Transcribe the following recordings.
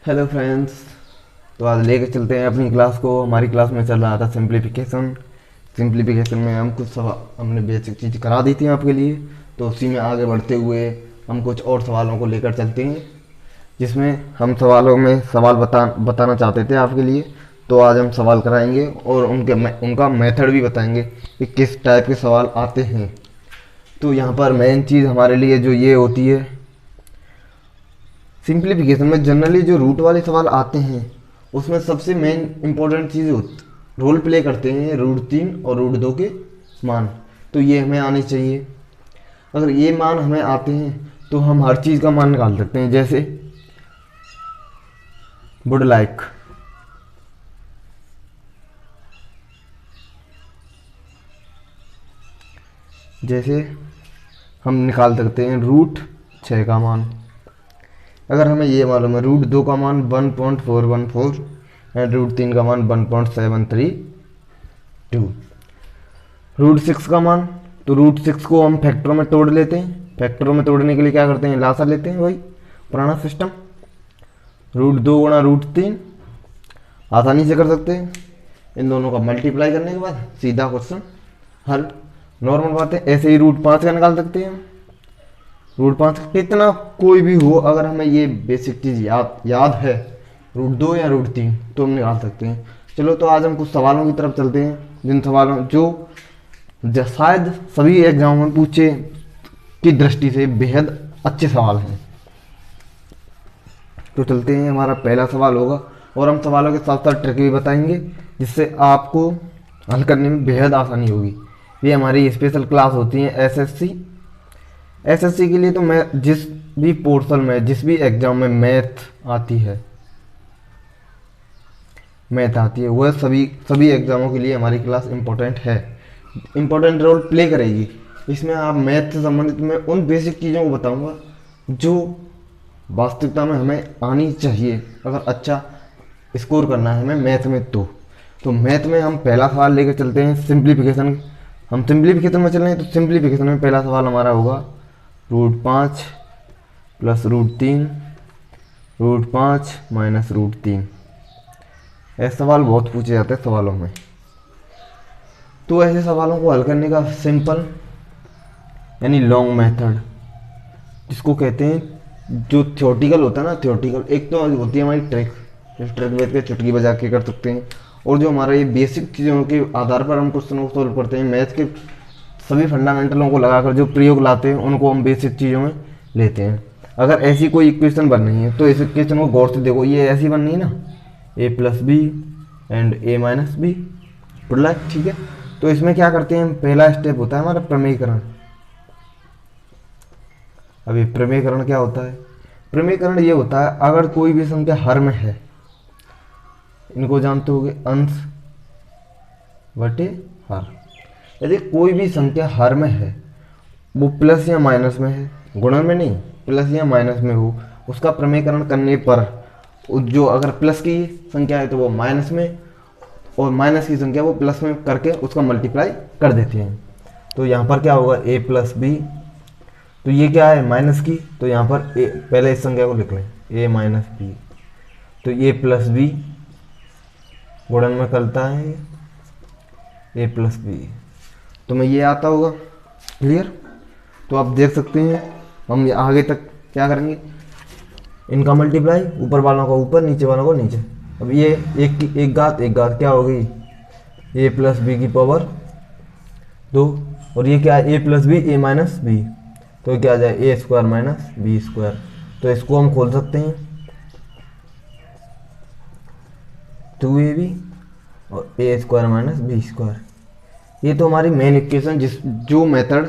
Hello friends. तो आज लेके चलते हैं अपनी क्लास को। हमारी क्लास में चल रहा था सिंप्लीफिकेशन में हम कुछ सवाल हमने बेसिक चीज़ करा दी थी आपके लिए। तो उसी में आगे बढ़ते हुए हम कुछ और सवालों को लेकर चलते हैं, जिसमें हम सवालों में सवाल बताना चाहते थे आपके लिए। तो आज हम सवाल कराएंगे और उनका मेथड भी बताएंगे कि किस टाइप के सवाल आते हैं। तो यहाँ पर मेन चीज़ हमारे लिए जो ये होती है, सिंप्लीफिकेशन में जनरली जो रूट वाले सवाल आते हैं उसमें सबसे main important cheese roll play करते हैं रूट 3 और रूट 2 के मान। तो ये हमें आने चाहिए। अगर ये मान हमें आते हैं तो हम हर चीज़ का मान निकाल सकते हैं। जैसे वुड लाइक, जैसे हम निकाल सकते हैं रूट 6 का मान। अगर हमें ये मालूम है रूट 2 का मान 1.414 एंड रूट 3 का मान 1.732। रूट 6 का मान, तो रूट 6 को हम फैक्टरों में तोड़ लेते हैं। फैक्टरों में तोड़ने के लिए क्या करते हैं, लासा लेते हैं, वही पुराना सिस्टम। रूट 2 गुणा रूट 3 आसानी से कर सकते हैं। इन दोनों का मल्टीप्लाई करने के बाद सीधा क्वेश्चन हल। नॉर्मल बात है। ऐसे ही रूट 5 का निकाल सकते हैं हम। रूट 5 कितना कोई भी हो, अगर हमें ये बेसिक चीज़ याद है रूट 2 या रूट 3 तो हम निकाल सकते हैं। चलो तो आज हम कुछ सवालों की तरफ चलते हैं, जिन सवालों जो शायद सभी एग्जाम में पूछे की दृष्टि से बेहद अच्छे सवाल हैं। तो चलते हैं, हमारा पहला सवाल होगा और हम सवालों के साथ साथ ट्रिक भी बताएंगे, जिससे आपको हल करने में बेहद आसानी होगी। ये हमारी स्पेशल क्लास होती है एसएससी के लिए। तो मैं जिस भी पोर्शन में, जिस भी एग्जाम में मैथ आती है वह सभी एग्जामों के लिए हमारी क्लास इम्पोर्टेंट है, इम्पोर्टेंट रोल प्ले करेगी। इसमें आप मैथ से संबंधित मैं उन बेसिक चीज़ों को बताऊंगा जो वास्तविकता में हमें आनी चाहिए अगर अच्छा स्कोर करना है हमें मैथ में। तो मैथ में हम पहला सवाल लेकर चलते हैं सिंप्लीफिकेशन। हम सिंप्लीफिकेशन में चल रहे हैं, तो सिंप्लीफिकेशन में पहला सवाल हमारा होगा root 5 plus root 3, root 5 minus root 3। ऐसे सवाल बहुत पूछे जाते हैं सवालों में। तो ऐसे सवालों को हल करने का सिंपल यानी लॉन्ग मेथड, जिसको कहते हैं, जो थ्योरेटिकल होता है ना, थ्योरेटिकल एक तो होती है हमारी ट्रिक, ट्रिक बैठ के चुटकी बजा के कर सकते हैं। और जो हमारा ये बेसिक चीज़ों के आधार पर हम क्वेश्चनों को सॉल्व करते हैं, मैथ के सभी फंडामेंटलों को लगाकर जो प्रयोग लाते हैं उनको हम बेसिक चीज़ों में लेते हैं। अगर ऐसी कोई इक्वेशन बन रही है तो इस इक्वेशन को गौर से देखो, ये ऐसी बन रही है ना, a+b एंड a-b प्लस, ठीक है। तो इसमें क्या करते हैं, पहला स्टेप होता है हमारा प्रमेयकरण। अभी प्रमेयकरण क्या होता है, प्रमेयकरण ये होता है अगर कोई भी संख्या हर में है, इनको जानते होगे, अंश बटे हर। यदि कोई भी संख्या हर में है, वो प्लस या माइनस में है, गुणन में नहीं, प्लस या माइनस में हो, उसका प्रमेयकरण करने पर जो अगर प्लस की संख्या है तो वो माइनस में, और माइनस की संख्या वो प्लस में करके उसका मल्टीप्लाई कर देते हैं। तो यहाँ पर क्या होगा, a+b, तो ये क्या है माइनस की, तो यहाँ पर पहले इस संख्या को लिख लें a-b, तो a+b गुणन में करता है a+b, तो मैं ये आता होगा, क्लियर। तो आप देख सकते हैं हम आगे तक क्या करेंगे, इनका मल्टीप्लाई, ऊपर वालों का ऊपर, नीचे वालों को नीचे। अब ये एक घात क्या हो गई, a+b की पावर 2, और ये क्या है a+b a-b, तो क्या आ जाए a² माइनस b²। तो इसको हम खोल सकते हैं 2ab और a² माइनस b²। ये तो हमारी मेन इक्वेशन, जो मेथड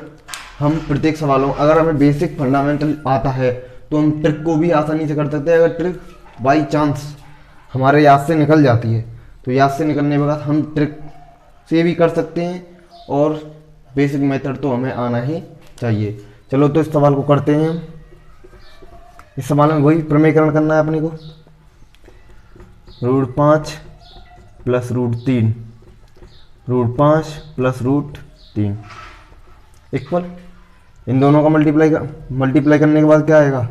हम प्रत्येक सवालों, अगर हमें बेसिक फंडामेंटल आता है तो हम ट्रिक को भी आसानी से कर सकते हैं। अगर ट्रिक बाई चांस हमारे याद से निकल जाती है तो याद से निकलने के बाद हम ट्रिक से भी कर सकते हैं, और बेसिक मेथड तो हमें आना ही चाहिए। चलो तो इस सवाल को करते हैं। इस सवाल में वही प्रमेयकरण करना है अपने को, root 5 plus root 3, root 5 plus root 3 equal, इन दोनों का मल्टीप्लाई करने के बाद क्या आएगा,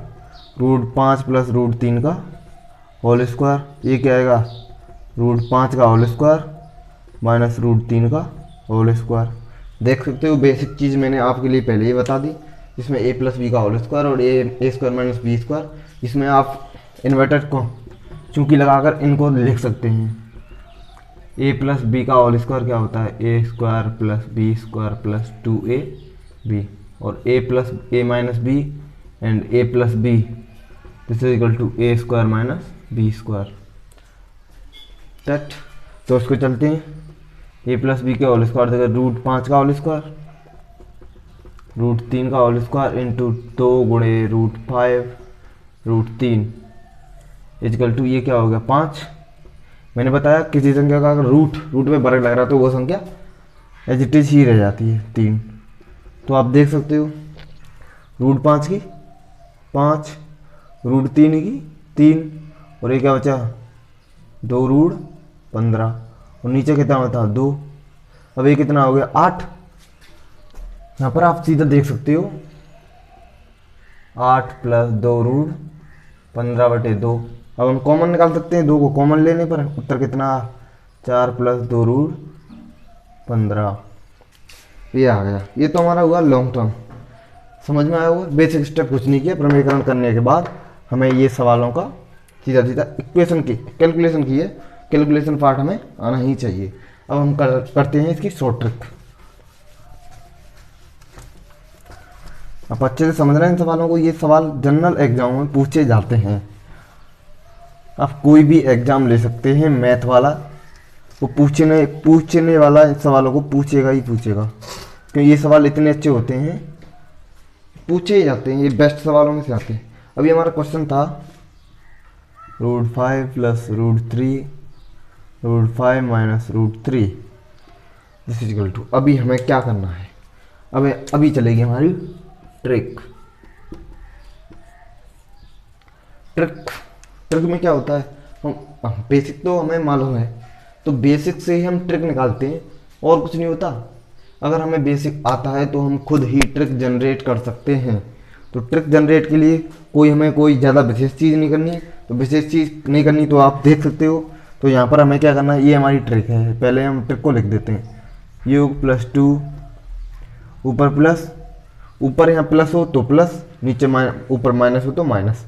रूट 5 प्लस रूट 3 का होल स्क्वायर, ये क्या आएगा √5 का होल स्क्वायर माइनस √3 का होल स्क्वायर। देख सकते हो बेसिक चीज़ मैंने आपके लिए पहले ही बता दी, इसमें a प्लस बी का होल स्क्वायर और ए स्क्वायर माइनस बी स्क्वायर। इसमें आप इन्वर्टेड को चूंकि लगाकर इनको लिख सकते हैं। a प्लस बी का होल स्क्वायर क्या होता है, A square plus B square plus 2ab, और a plus A minus B and a plus B this is equal to A square minus B square. That तो उसको चलते हैं, a plus B के whole square देगा √5 का whole square, √3 का whole square into 2 गुणे √5 √3 इजकल टू ये क्या हो गया 5। मैंने बताया किसी संख्या का अगर रूट में वर्ग लग रहा है तो वो संख्या एज इट इज ही रह जाती है 3। तो आप देख सकते हो √5 की 5, √3 की 3, और ये क्या बचा 2√15, और नीचे कितना होता है 2। अब ये कितना हो गया 8। यहाँ पर आप सीधा देख सकते हो 8 प्लस 2√15/2। अब हम कॉमन निकाल सकते हैं, 2 को कॉमन लेने पर उत्तर कितना 4 प्लस 2√15, ये आ गया। ये तो हमारा हुआ लॉन्ग टर्म, समझ में आया हुआ। बेसिक स्टेप कुछ नहीं किया, प्रमेयकरण करने के बाद हमें ये सवालों का सीधा सीधा इक्वेशन की कैलकुलेशन की है, कैलकुलेशन पार्ट हमें आना ही चाहिए। अब हम करते हैं इसकी शॉर्ट ट्रिक। आप अच्छे से समझ रहे हैं इन सवालों को, ये सवाल जनरल एग्जाम में पूछे जाते हैं। आप कोई भी एग्जाम ले सकते हैं मैथ वाला, वो पूछने वाला इन सवालों को पूछेगा ही पूछेगा, क्योंकि ये सवाल इतने अच्छे होते हैं, पूछे ही जाते हैं, ये बेस्ट सवालों में से आते हैं। अभी हमारा क्वेश्चन था √5 plus √3 √5 minus √3 this is equal to. अभी हमें क्या करना है, अभी चलेगी हमारी ट्रिक। ट्रिक में क्या होता है, हम बेसिक तो हमें मालूम है, तो बेसिक से ही हम ट्रिक निकालते हैं, और कुछ नहीं होता। अगर हमें बेसिक आता है तो हम खुद ही ट्रिक जनरेट कर सकते हैं। तो ट्रिक जनरेट के लिए हमें कोई ज़्यादा विशेष चीज़ नहीं करनी है, तो विशेष चीज़ नहीं करनी तो आप देख सकते हो। तो यहाँ पर हमें क्या करना है, ये हमारी ट्रिक है। पहले हम ट्रिक को लिख देते हैं, योग +2 ऊपर प्लस, ऊपर यहाँ प्लस हो तो प्लस, नीचे ऊपर माइनस हो तो माइनस,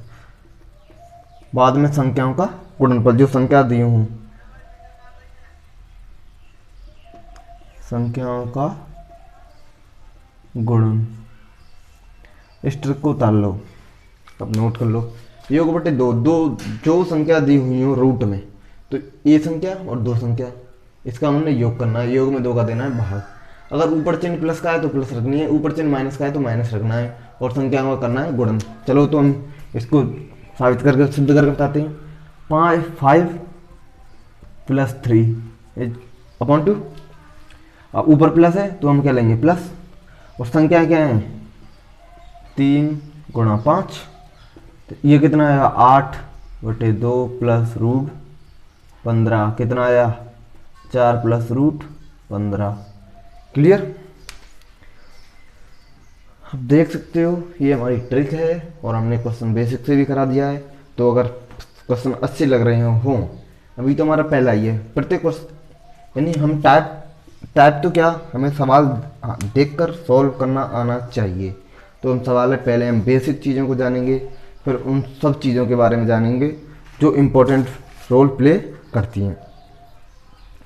बाद में संख्याओं का गुणनफल, जो संख्या दी हूँ संख्याओं का गुणन। इस ट्रिक को उतार लो, अब नोट कर लो। योग/2 जो संख्या दी हुई हो रूट में, तो ये संख्या और 2 संख्या, इसका हमने योग करना है, योग में 2 का देना है भाग। अगर ऊपर चिन्ह प्लस का है तो प्लस रखनी है, ऊपर चिन्ह माइनस का है तो माइनस रखना है, और संख्याओं का करना है गुणन। चलो तो हम इसको साबित करके सिद्ध करके बताते हैं। 5 + 3/2, ऊपर प्लस है तो हम क्या लेंगे प्लस, और संख्या क्या है 3 × 5, तो ये कितना आया 8/2 प्लस √15, कितना आया 4 प्लस √15। क्लियर। आप देख सकते हो ये हमारी ट्रिक है, और हमने क्वेश्चन बेसिक से भी करा दिया है। तो अगर क्वेश्चन अच्छे लग रहे हो, अभी तो हमारा पहला ही है, प्रत्येक क्वेश्चन यानी हम टाइप तो क्या, हमें सवाल देखकर सॉल्व करना आना चाहिए। तो हम सवाल पहले हम बेसिक चीज़ों को जानेंगे, फिर उन सब चीज़ों के बारे में जानेंगे जो इम्पोर्टेंट रोल प्ले करती हैं।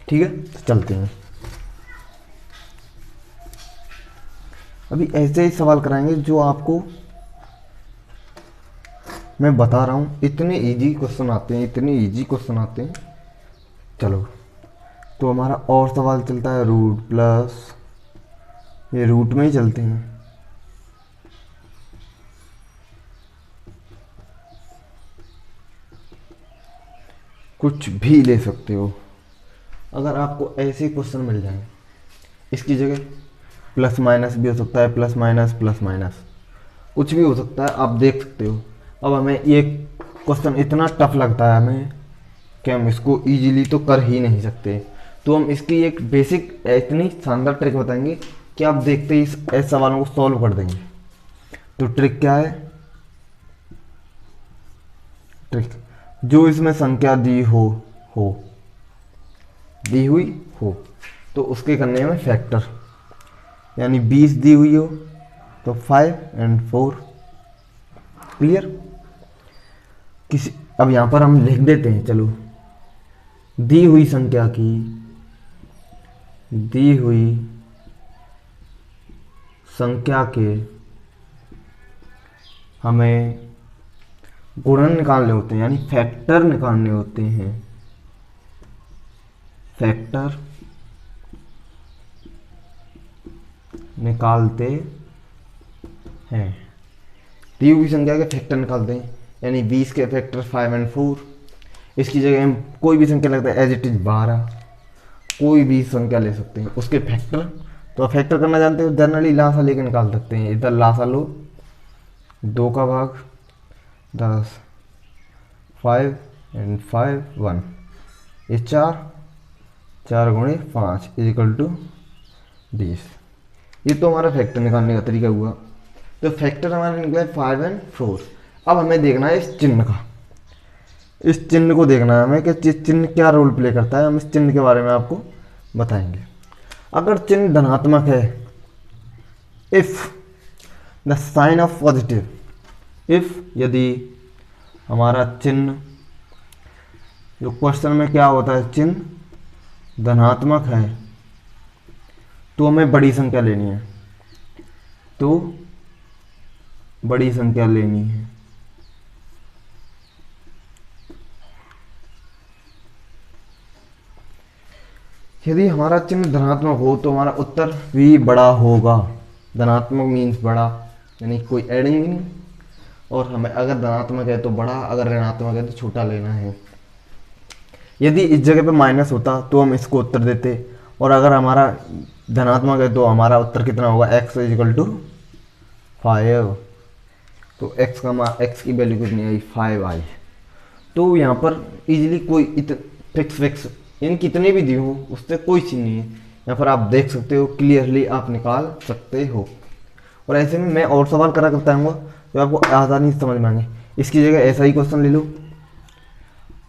ठीक है, तो चलते हैं। अभी ऐसे ही सवाल कराएंगे जो आपको मैं बता रहा हूँ, इतने इजी क्वेश्चन आते हैं, चलो तो हमारा और सवाल चलता है रूट प्लस, ये रूट में ही चलते हैं। कुछ भी ले सकते हो, अगर आपको ऐसे क्वेश्चन मिल जाए, इसकी जगह प्लस माइनस भी हो सकता है, प्लस माइनस कुछ भी हो सकता है, आप देख सकते हो। अब हमें ये क्वेश्चन इतना टफ लगता है हमें कि हम इसको इजीली तो कर ही नहीं सकते। तो हम इसकी एक बेसिक इतनी शानदार ट्रिक बताएंगे कि आप देखते ही ऐसे सवालों को सॉल्व कर देंगे। तो ट्रिक क्या है, ट्रिक जो इसमें संख्या हो दी हुई हो तो उसके करने में फैक्टर, यानी 20 दी हुई हो तो 5 और 4। क्लियर। किसी अब यहाँ पर हम लिख देते हैं, चलो दी हुई संख्या के हमें गुणन निकालने होते हैं, यानी फैक्टर निकालने होते हैं। फैक्टर निकालते हैं, दी हुई संख्या के फैक्टर निकालते हैं, यानी 20 के फैक्टर 5 और 4। इसकी जगह हम कोई भी संख्या लगता है, एज इट इज 12, कोई भी संख्या ले सकते हैं उसके फैक्टर। तो फैक्टर करना जानते हो, जनरली लासा लेके निकाल सकते हैं। इधर लासा लो, 2 का भाग 10, 5 और 5 1, ये 4 गुणे 5 इक्वल टू 20। ये तो हमारा फैक्टर निकालने का तरीका हुआ। तो फैक्टर हमारा निकला है 5 और 4। अब हमें देखना है इस चिन्ह का, इस चिन्ह को देखना है हमें कि चिन्ह क्या रोल प्ले करता है। हम इस चिन्ह के बारे में आपको बताएंगे। अगर चिन्ह धनात्मक है, if the sign of positive, if यदि हमारा चिन्ह, जो क्वेश्चन में क्या होता है, चिन्ह धनात्मक है तो हमें बड़ी संख्या लेनी है, तो बड़ी संख्या लेनी है। यदि हमारा चिन्ह धनात्मक हो तो हमारा उत्तर भी बड़ा होगा। धनात्मक मीन्स बड़ा, यानी कोई एडिंग नहीं। और हमें अगर धनात्मक है तो बड़ा, अगर ऋणात्मक है तो छोटा लेना है। यदि इस जगह पे माइनस होता तो हम इसको उत्तर देते, और अगर हमारा धनात्मक है तो हमारा उत्तर कितना होगा, x इक्वल टू 5। तो x की वैल्यू कितनी आई, 5 आई। तो यहाँ पर इजीली कोई फिक्स इन कितने भी दिए हो उससे कोई चीज़ नहीं है। यहाँ पर आप देख सकते हो, क्लियरली आप निकाल सकते हो। और ऐसे में मैं और सवाल करा करता हूँ तो आपको आसानी से समझ में आएंगे। इसकी जगह ऐसा ही क्वेश्चन ले लो,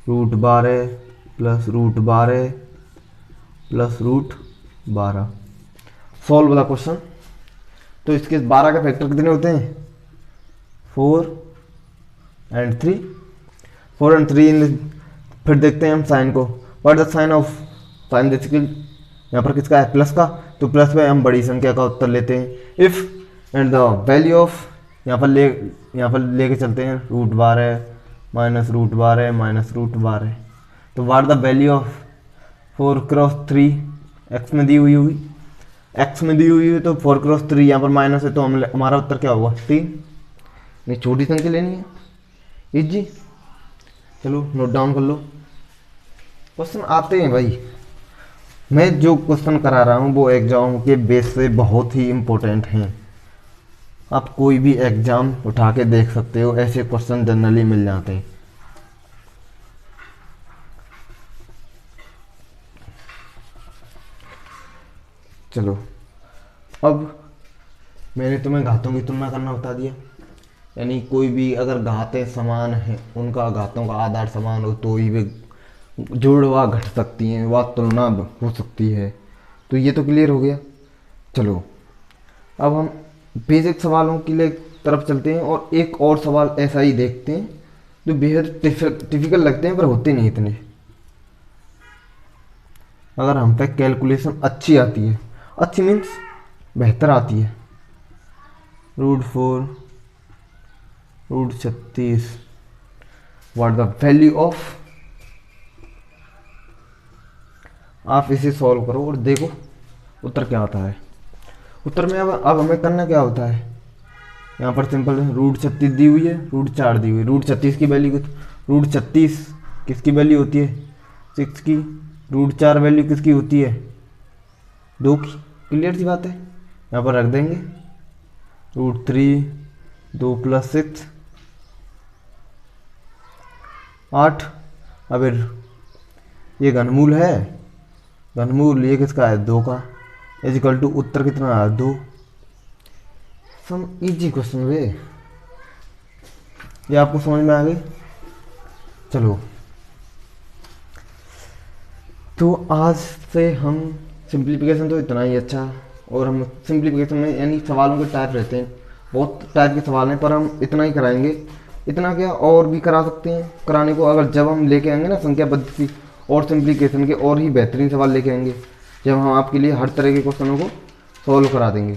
√12 plus √12 plus √12, solve the question. तो इसके 12 का फैक्टर कितने होते हैं, 4 और 3, 4 और 3। फिर देखते हैं हम साइन को, what the sign of sign, basically यहाँ पर किसका है, प्लस का। तो प्लस में हम बड़ी संख्या का उत्तर लेते हैं। If and the value of, यहाँ पर लेके चलते हैं √12 माइनस √12 माइनस √12। तो what the value of 4 cross 3, x में दी हुई तो 4 क्रॉस 3 यहाँ पर माइनस है, तो हमारा उत्तर क्या होगा, 3। नहीं, छोटी संख्या लेनी है, इजी। चलो नोट डाउन कर लो। क्वेश्चन आते हैं भाई, मैं जो क्वेश्चन करा रहा हूँ वो एग्जाम के बेस से बहुत ही इम्पोर्टेंट हैं। आप कोई भी एग्जाम उठा के देख सकते हो, ऐसे क्वेश्चन जनरली मिल जाते हैं। चलो, अब मैंने तुम्हें घातों की तुलना करना बता दिया, यानी कोई भी अगर घातें समान हैं, उनका घातों का आधार समान हो तो ही वे जोड़ व घट सकती हैं, वह तुलना हो सकती है। तो ये तो क्लियर हो गया। चलो अब हम बेसिक सवालों के लिए तरफ चलते हैं, और एक और सवाल ऐसा ही देखते हैं जो बेहद डिफिकल्ट लगते हैं पर होते नहीं इतने। अगर हम पे कैलकुलेशन अच्छी आती है, अच्छी मीन्स बेहतर आती है, √4 √36, व्हाट द वैल्यू ऑफ, आप इसे सॉल्व करो और देखो उत्तर क्या आता है। उत्तर में अब हमें करना क्या होता है, यहाँ पर सिंपल है, √36 दी हुई है, √4 दी हुई है। √36 की वैल्यू, √36 किसकी वैल्यू होती है, 6 की। √4 वैल्यू किसकी होती है, 2 की। क्लियर सी बात है, यहाँ पर रख देंगे √3, 2 + 6 8। अब ये घनमूल है, घनमूल ये किसका है, 2 का, इक्वल टू उत्तर कितना है, 2। सम इजी क्वेश्चन वे, ये आपको समझ में आ गई। चलो, तो आज से हम सिंप्लीफिकेशन तो इतना ही अच्छा, और हम सिंप्लीफिकेशन में यानी सवालों के टाइप रहते हैं, बहुत टाइप के सवाल हैं, पर हम इतना ही कराएंगे। इतना क्या और भी करा सकते हैं कराने को, अगर जब हम लेके आएंगे ना संख्या पद्धति और सिंप्लीफिकेशन के और ही बेहतरीन सवाल लेके आएंगे, जब हम आपके लिए हर तरह के क्वेश्चनों को सॉल्व करा देंगे।